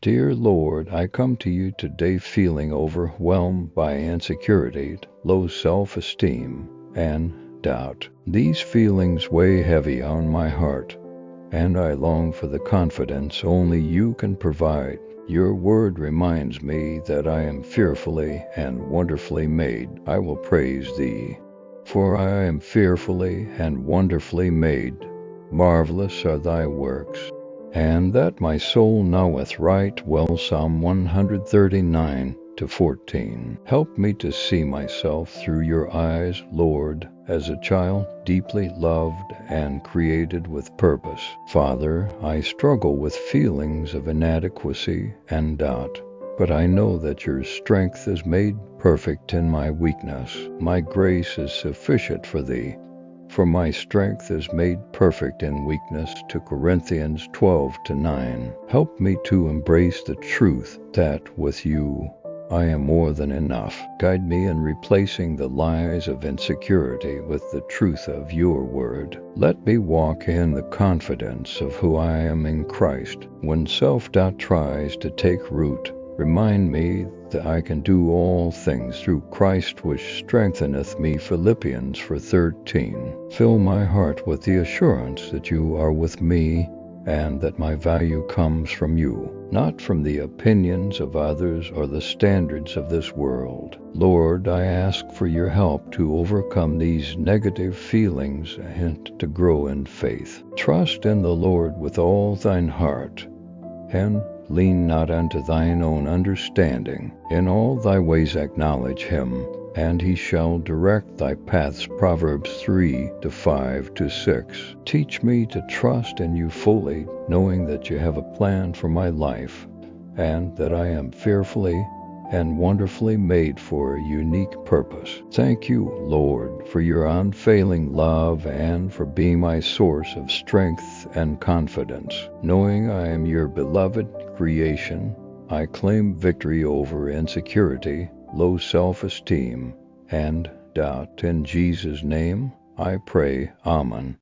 Dear Lord, I come to you today feeling overwhelmed by insecurity, low self-esteem, and doubt. These feelings weigh heavy on my heart, and I long for the confidence only you can provide. Your word reminds me that I am fearfully and wonderfully made. I will praise thee, for I am fearfully and wonderfully made. Marvelous are thy works, and that my soul knoweth right well. Psalm 139:14. Help me to see myself through your eyes, Lord, as a child deeply loved and created with purpose. Father, I struggle with feelings of inadequacy and doubt, but I know that your strength is made perfect in my weakness. My grace is sufficient for thee, for my strength is made perfect in weakness. 2 Corinthians 12:9. Help me to embrace the truth that with you I am more than enough. Guide me in replacing the lies of insecurity with the truth of your word. Let me walk in the confidence of who I am in Christ. When self-doubt tries to take root, remind me that I can do all things through Christ which strengtheneth me. Philippians 4:13. Fill my heart with the assurance that you are with me and that my value comes from you, not from the opinions of others or the standards of this world. Lord, I ask for your help to overcome these negative feelings and to grow in faith. Trust in the Lord with all thine heart, and lean not unto thine own understanding. In all thy ways acknowledge him, and he shall direct thy paths. Proverbs 3:5-6. Teach me to trust in you fully, knowing that you have a plan for my life, and that I am fearfully and wonderfully made for a unique purpose. Thank you, Lord, for your unfailing love and for being my source of strength and confidence. Knowing I am your beloved creation, I claim victory over insecurity, low self-esteem, and doubt. In Jesus' name I pray. Amen.